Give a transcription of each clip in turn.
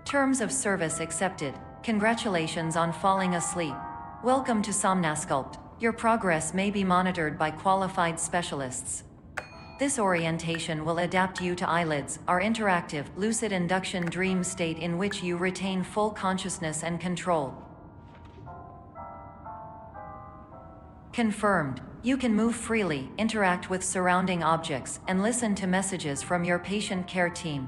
Terms of service accepted. Congratulations on falling asleep. Welcome to Somnasculpt. Your progress may be monitored by qualified specialists. This orientation will adapt you to eyelids, our interactive, lucid induction dream state in which you retain full consciousness and control. Confirmed. You can move freely, interact with surrounding objects, and listen to messages from your patient care team.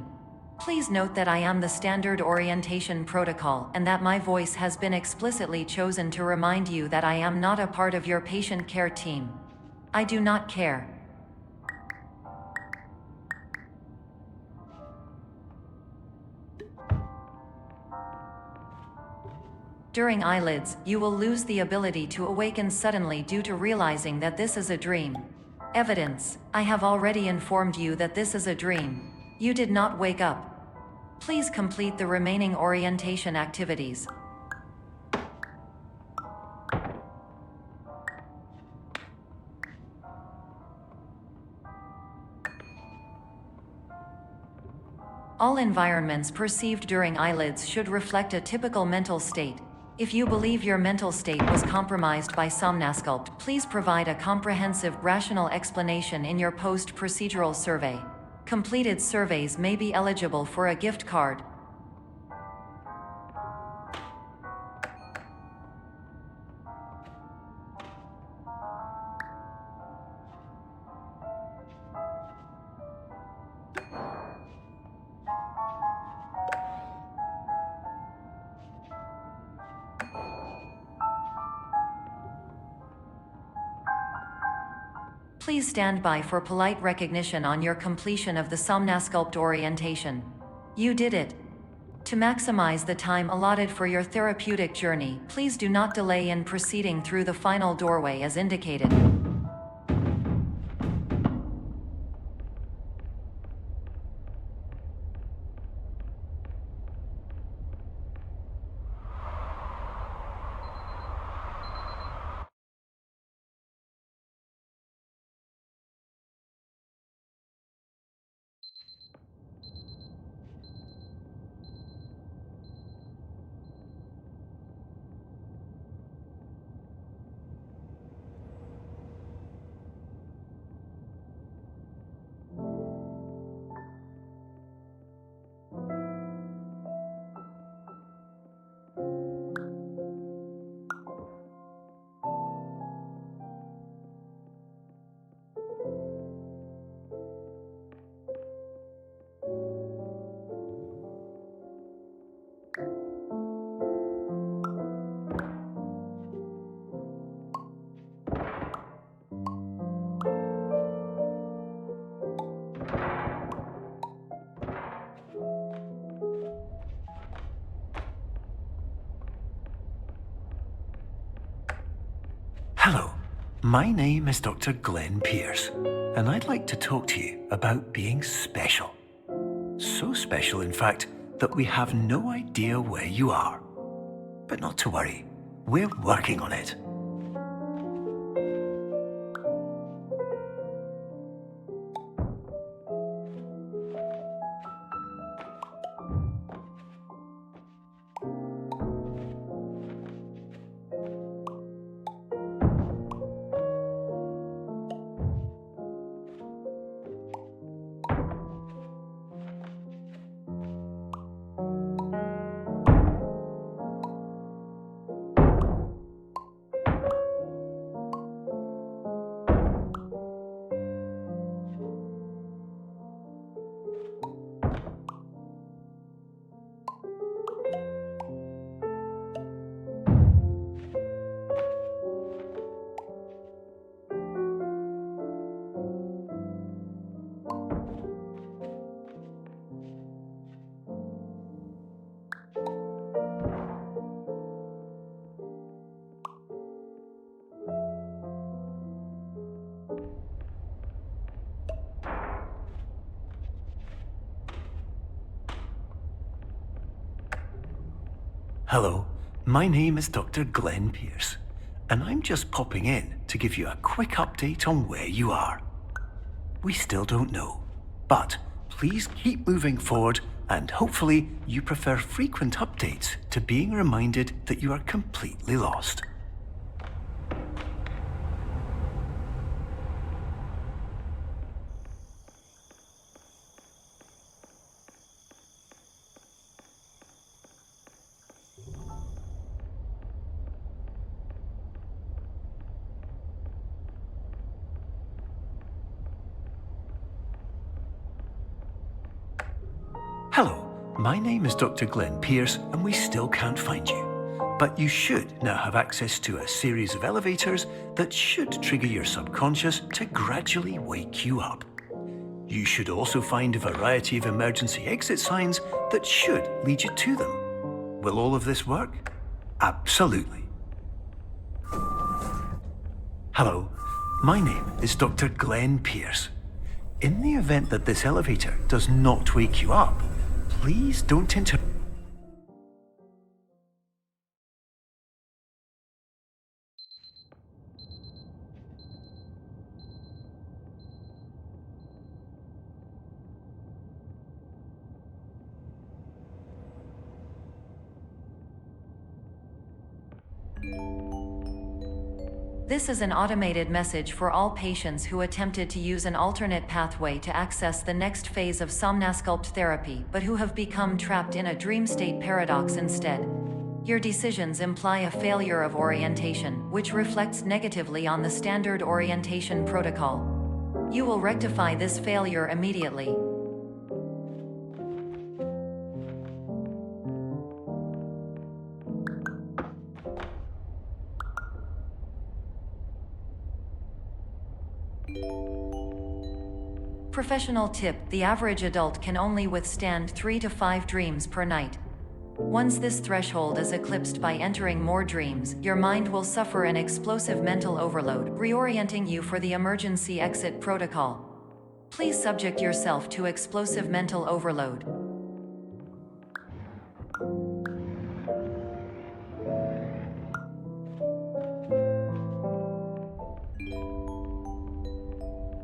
Please note that I am the standard orientation protocol and that my voice has been explicitly chosen to remind you that I am not a part of your patient care team. I do not care. During eyelids, you will lose the ability to awaken suddenly due to realizing that this is a dream. Evidence: I have already informed you that this is a dream. You did not wake up. Please complete the remaining orientation activities. All environments perceived during eyelids should reflect a typical mental state. If you believe your mental state was compromised by Somnasculpt, please provide a comprehensive, rational explanation in your post-procedural survey. Completed surveys may be eligible for a gift card. Please stand by for polite recognition on your completion of the Somnasculpt orientation. You did it. To maximize the time allotted for your therapeutic journey, please do not delay in proceeding through the final doorway as indicated. Hello, my name is Dr. Glenn Pierce, and I'd like to talk to you about being special. So special, in fact, that we have no idea where you are. But not to worry, we're working on it. Hello, my name is Dr. Glenn Pierce, and I'm just popping in to give you a quick update on where you are. We still don't know, but please keep moving forward And hopefully, you prefer frequent updates to being reminded that you are completely lost. Hello, my name is Dr. Glenn Pierce, and we still can't find you. But you should now have access to a series of elevators that should trigger your subconscious to gradually wake you up. You should also find a variety of emergency exit signs that should lead you to them. Will all of this work? Absolutely. Hello, my name is Dr. Glenn Pierce. In the event that this elevator does not wake you up, please don't interrupt. This is an automated message for all patients who attempted to use an alternate pathway to access the next phase of Somnasculpt therapy, but who have become trapped in a dream state paradox instead. Your decisions imply a failure of orientation, which reflects negatively on the standard orientation protocol. You will rectify this failure immediately. Professional tip: the average adult can only withstand 3 to 5 dreams per night. Once this threshold is eclipsed by entering more dreams, your mind will suffer an explosive mental overload, reorienting you for the emergency exit protocol. Please subject yourself to explosive mental overload.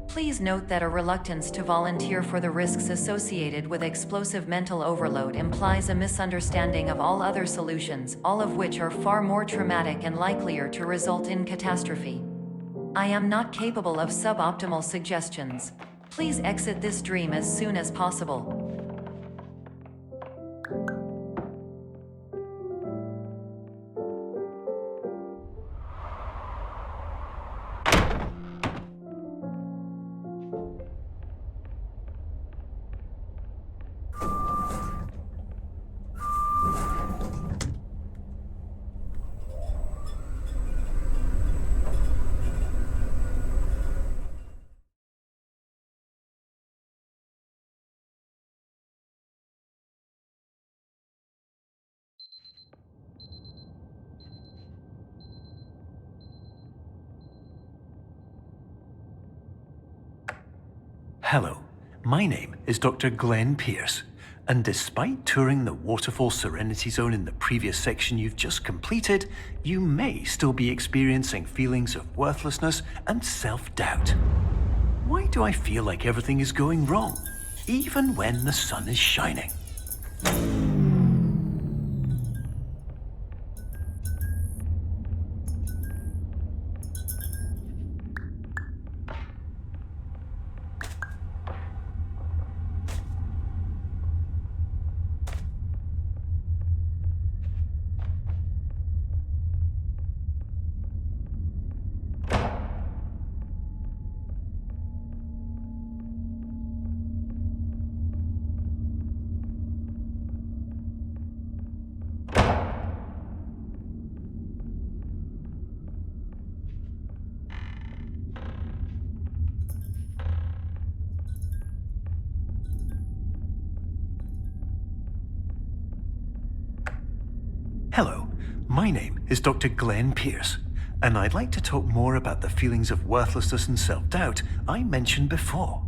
Please note that a reluctance to volunteer for the risks associated with explosive mental overload implies a misunderstanding of all other solutions, all of which are far more traumatic and likelier to result in catastrophe. I am not capable of suboptimal suggestions. Please exit this dream as soon as possible. Hello, my name is Dr. Glenn Pierce, and despite touring the Waterfall Serenity Zone in the previous section you've just completed, you may still be experiencing feelings of worthlessness and self-doubt. Why do I feel like everything is going wrong, even when the sun is shining? Hello, my name is Dr. Glenn Pierce, and I'd like to talk more about the feelings of worthlessness and self-doubt I mentioned before.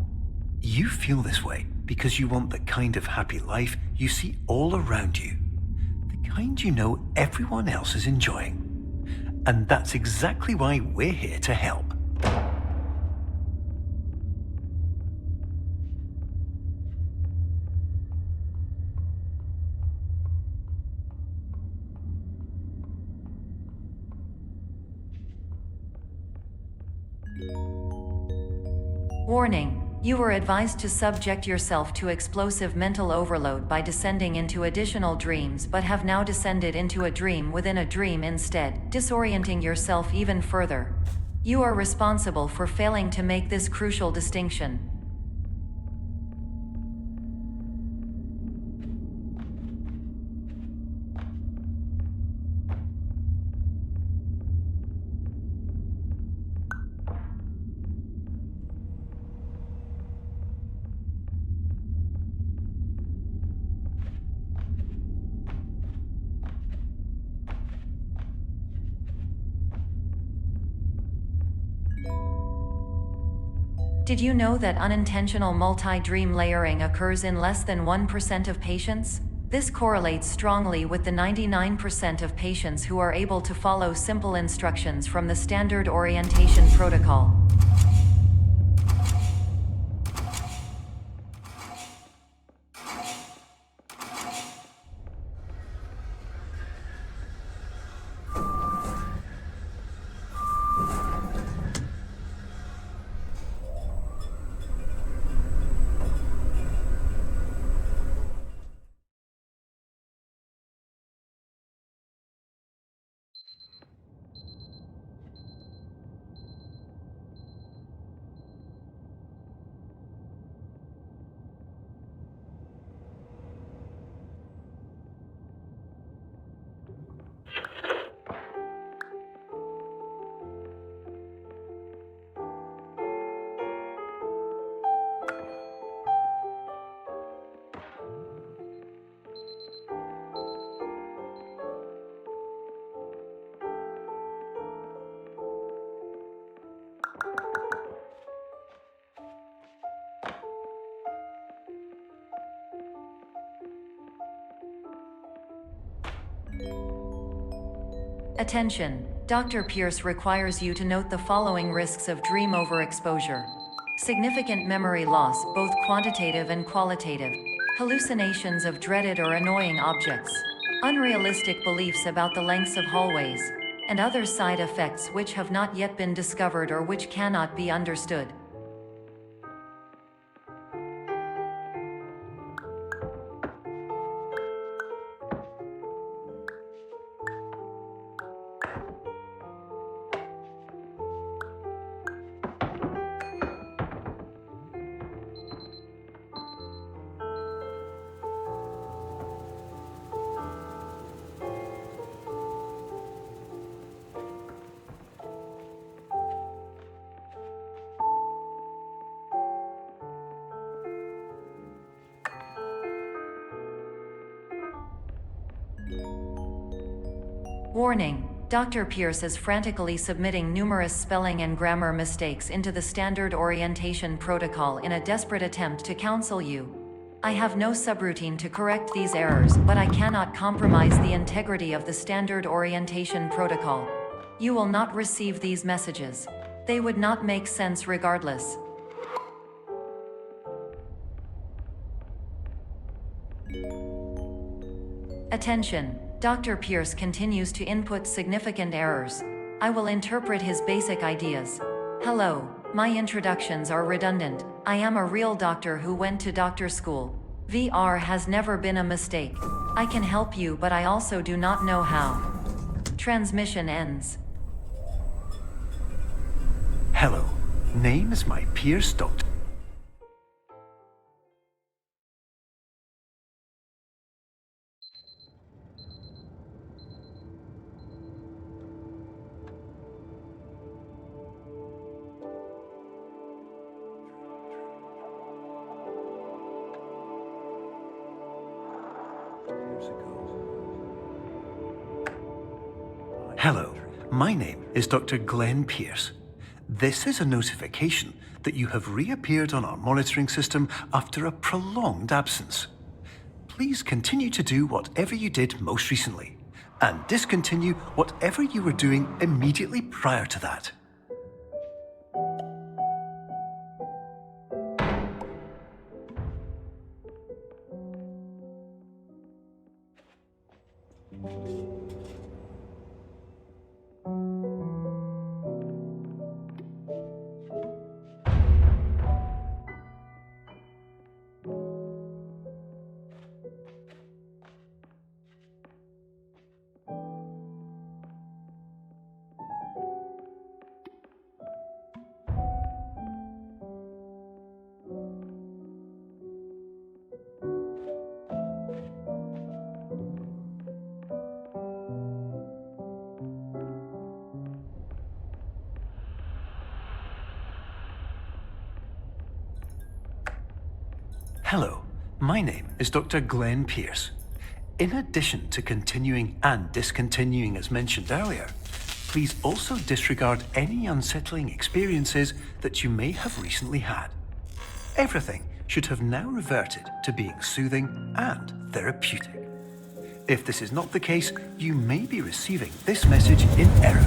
You feel this way because you want the kind of happy life you see all around you, the kind you know everyone else is enjoying. And that's exactly why we're here to help. Warning. You were advised to subject yourself to explosive mental overload by descending into additional dreams, but have now descended into a dream within a dream instead, disorienting yourself even further. You are responsible for failing to make this crucial distinction. Did you know that unintentional multi-dream layering occurs in less than 1% of patients? This correlates strongly with the 99% of patients who are able to follow simple instructions from the standard orientation protocol. Attention! Dr. Pierce requires you to note the following risks of dream overexposure. Significant memory loss, both quantitative and qualitative. Hallucinations of dreaded or annoying objects. Unrealistic beliefs about the lengths of hallways. And other side effects which have not yet been discovered or which cannot be understood. Warning. Dr. Pierce is frantically submitting numerous spelling and grammar mistakes into the standard orientation protocol in a desperate attempt to counsel you. I have no subroutine to correct these errors, but I cannot compromise the integrity of the standard orientation protocol. You will not receive these messages. They would not make sense regardless. Attention. Dr. Pierce continues to input significant errors. I will interpret his basic ideas. Hello, my introductions are redundant. I am a real doctor who went to doctor school. VR has never been a mistake. I can help you, but I also do not know how. Transmission ends. Hello, name is my Pierce Doctor. Hello, my name is Dr. Glenn Pierce. This is a notification that you have reappeared on our monitoring system after a prolonged absence. Please continue to do whatever you did most recently, and discontinue whatever you were doing immediately prior to that. Hello, my name is Dr. Glenn Pierce. In addition to continuing and discontinuing as mentioned earlier, please also disregard any unsettling experiences that you may have recently had. Everything should have now reverted to being soothing and therapeutic. If this is not the case, you may be receiving this message in error.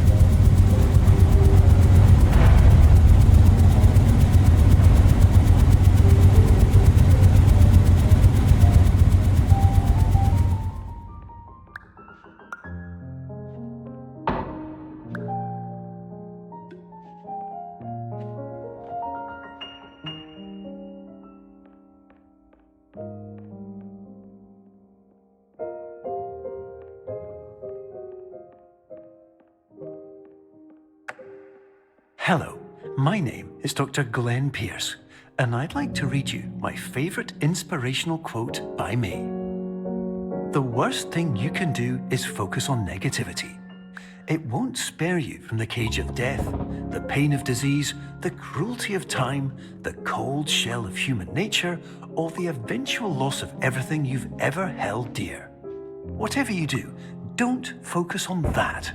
Hello, my name is Dr. Glenn Pierce, and I'd like to read you my favorite inspirational quote by me. The worst thing you can do is focus on negativity. It won't spare you from the cage of death, the pain of disease, the cruelty of time, the cold shell of human nature, or the eventual loss of everything you've ever held dear. Whatever you do, don't focus on that.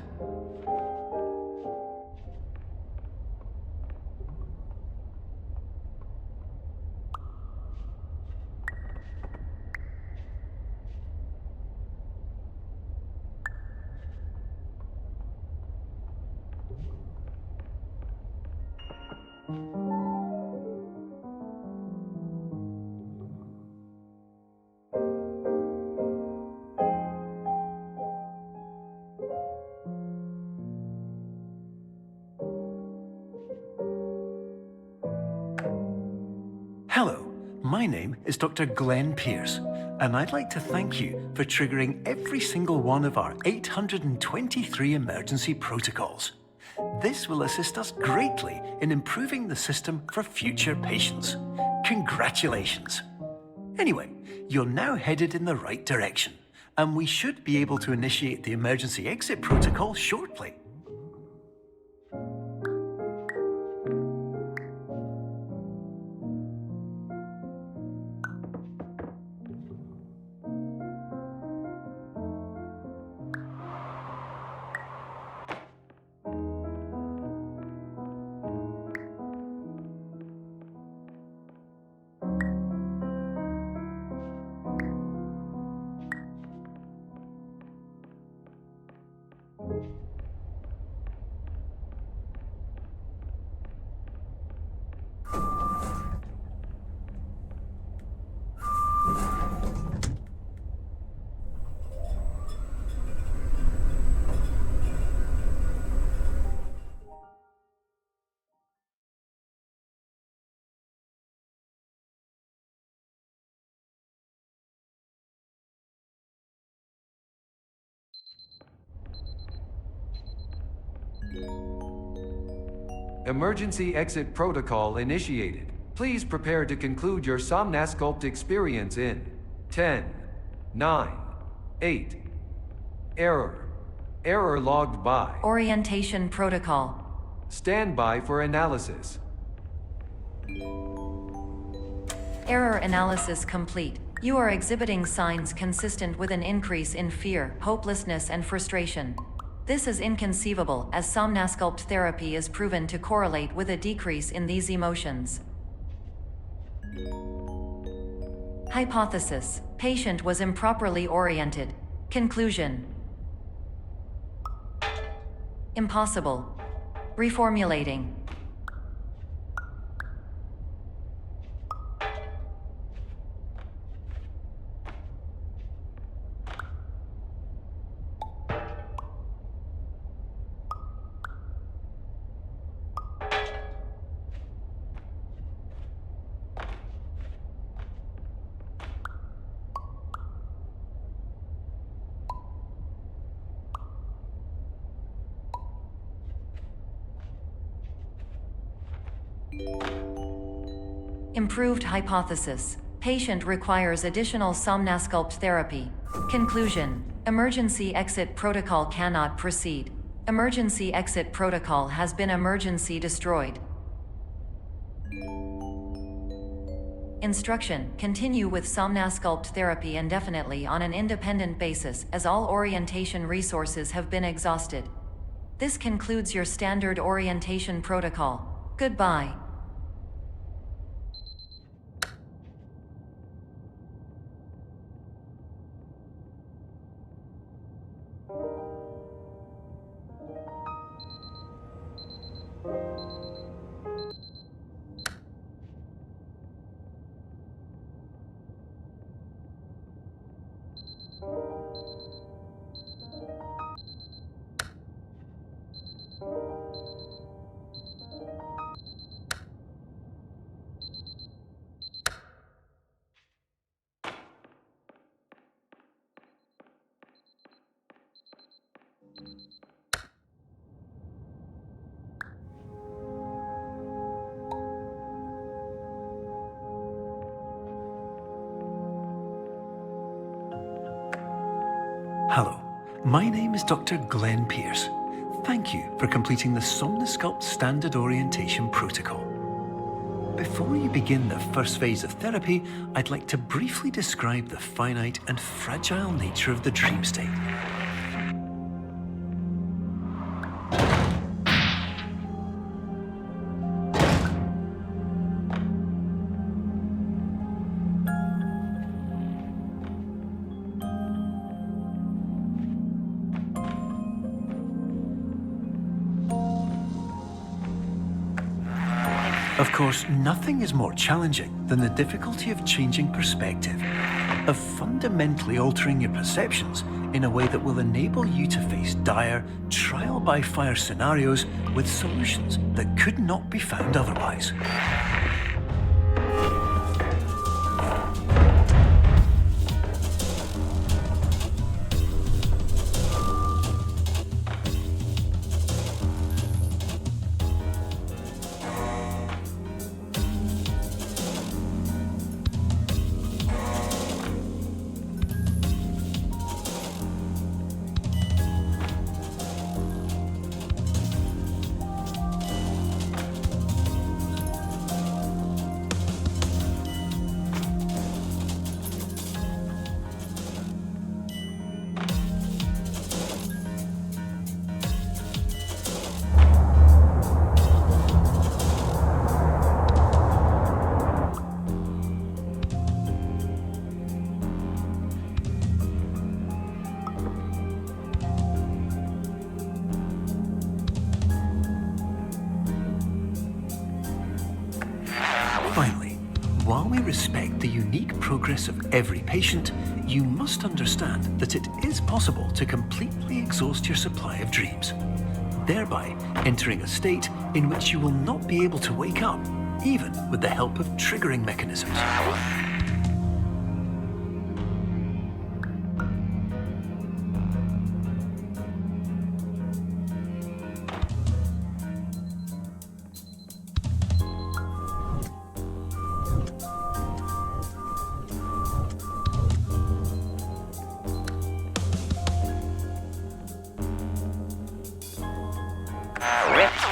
Hello, my name is Dr. Glenn Pierce, and I'd like to thank you for triggering every single one of our 823 emergency protocols. This will assist us greatly in improving the system for future patients. Congratulations! Anyway, you're now headed in the right direction, and we should be able to initiate the emergency exit protocol shortly. Emergency exit protocol initiated. Please prepare to conclude your Somnasculpt experience in 10, 9, 8. Error. Error logged by. Orientation protocol. Stand by for analysis. Error analysis complete. You are exhibiting signs consistent with an increase in fear, hopelessness, and frustration. This is inconceivable, as Somnasculpt therapy is proven to correlate with a decrease in these emotions. Hypothesis: patient was improperly oriented. Conclusion: impossible. Reformulating. Improved hypothesis. Patient requires additional Somnasculpt therapy. Conclusion: emergency exit protocol cannot proceed. Emergency exit protocol has been emergency destroyed. Instruction: continue with Somnasculpt therapy indefinitely on an independent basis, as all orientation resources have been exhausted. This concludes your standard orientation protocol. Goodbye. Hello, my name is Dr. Glenn Pierce. Thank you for completing the Somnasculpt Standard Orientation Protocol. Before you begin the first phase of therapy, I'd like to briefly describe the finite and fragile nature of the dream state. Of course, nothing is more challenging than the difficulty of changing perspective, of fundamentally altering your perceptions in a way that will enable you to face dire, trial-by-fire scenarios with solutions that could not be found otherwise. Finally, while we respect the unique progress of every patient, you must understand that it is possible to completely exhaust your supply of dreams, thereby entering a state in which you will not be able to wake up, even with the help of triggering mechanisms.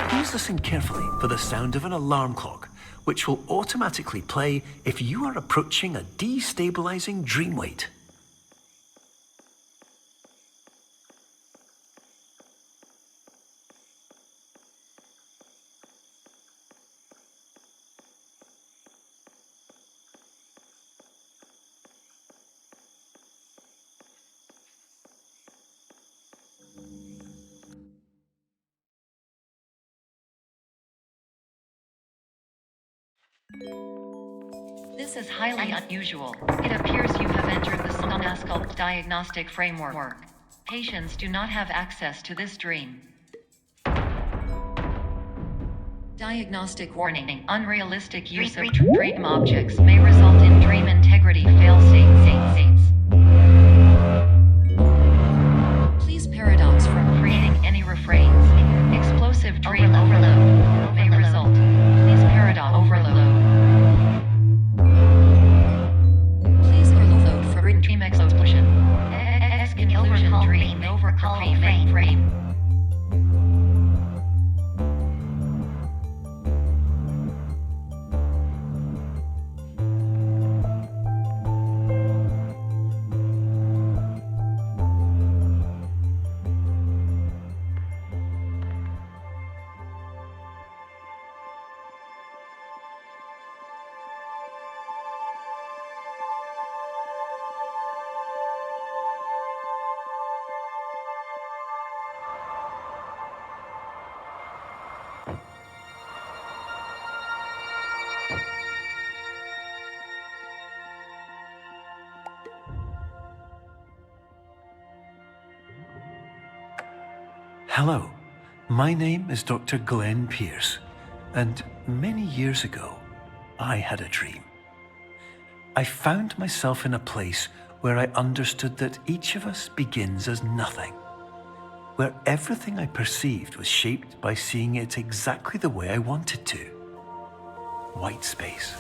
Please listen carefully for the sound of an alarm clock, which will automatically play if you are approaching a destabilizing dream weight. This is highly unusual. It appears you have entered the Somnasculpt diagnostic framework. Patients do not have access to this dream. Diagnostic warning. Unrealistic use of dream objects may result in dream integrity fail-safes. Please paradox from creating any refrains. Explosive dream overload may result. Please paradox overload. Please overload for dream explosion. Exclusion dream overcall frame. Hello, my name is Dr. Glenn Pierce, and many years ago, I had a dream. I found myself in a place where I understood that each of us begins as nothing, where everything I perceived was shaped by seeing it exactly the way I wanted to. White space.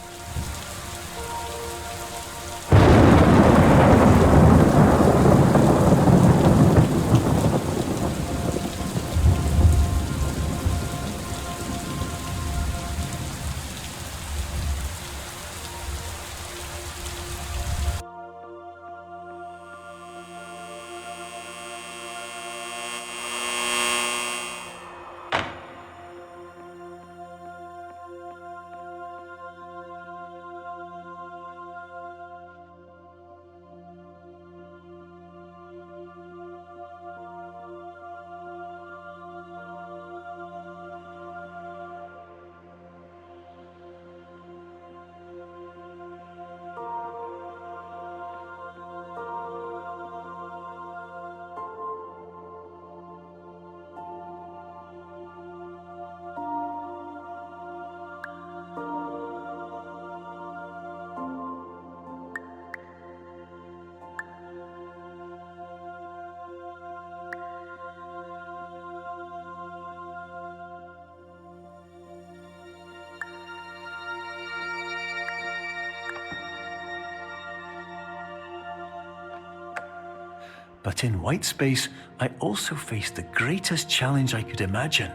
But in white space, I also faced the greatest challenge I could imagine.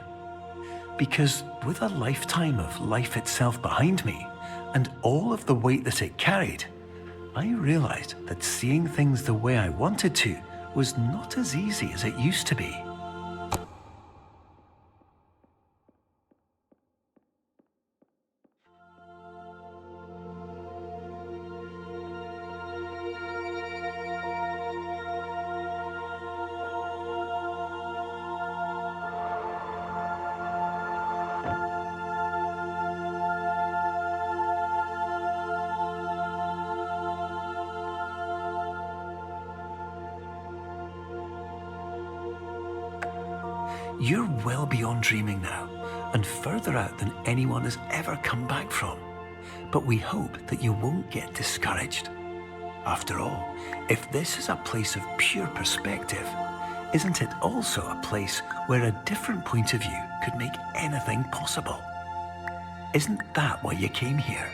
Because with a lifetime of life itself behind me, and all of the weight that it carried, I realized that seeing things the way I wanted to was not as easy as it used to be. You're well beyond dreaming now, and further out than anyone has ever come back from. But we hope that you won't get discouraged. After all, if this is a place of pure perspective, isn't it also a place where a different point of view could make anything possible? Isn't that why you came here?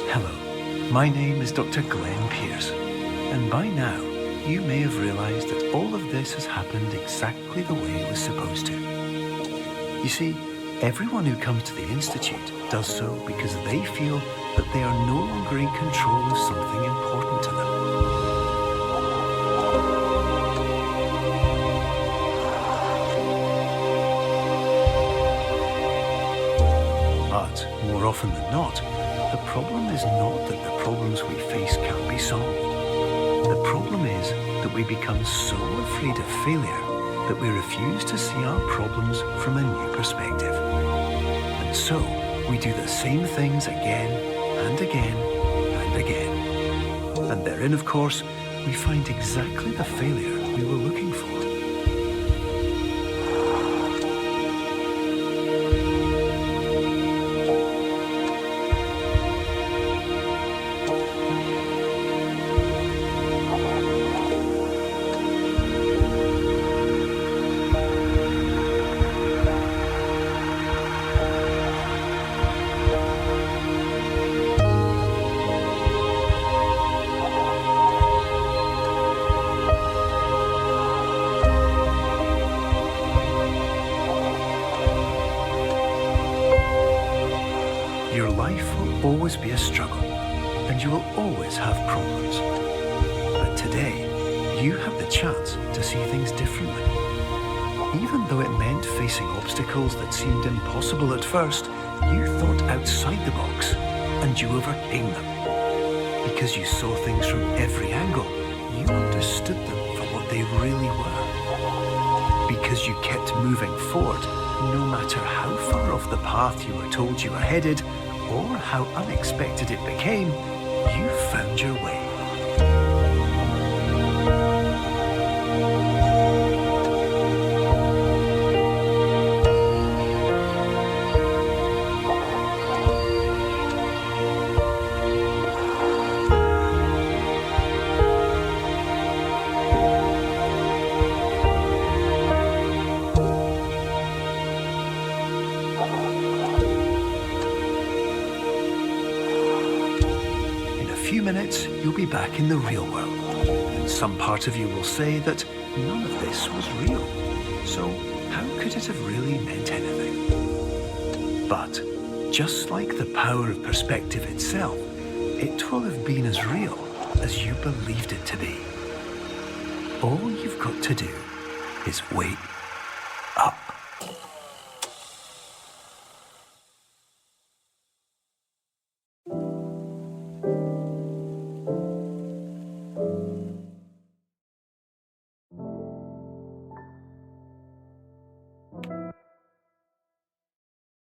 Hello, my name is Dr. Glenn Pierce, and by now you may have realized that all of this has happened exactly the way it was supposed to. You see, everyone who comes to the Institute does so because they feel that they are no longer in control of something important to them. But more often than not, the problem is not that the problems we face can't be solved. The problem is that we become so afraid of failure that we refuse to see our problems from a new perspective. And so, we do the same things again and again and again. And therein, of course, we find exactly the failure we were looking for. Your life will always be a struggle, and you will always have problems. But today, you have the chance to see things differently. Even though it meant facing obstacles that seemed impossible at first, you thought outside the box, and you overcame them. Because you saw things from every angle, you understood them for what they really were. Because you kept moving forward, no matter how far off the path you were told you were headed, or how unexpected it became, you found your way. In a few minutes, you'll be back in the real world. And some part of you will say that none of this was real. So how could it have really meant anything? But just like the power of perspective itself, it will have been as real as you believed it to be. All you've got to do is wait up.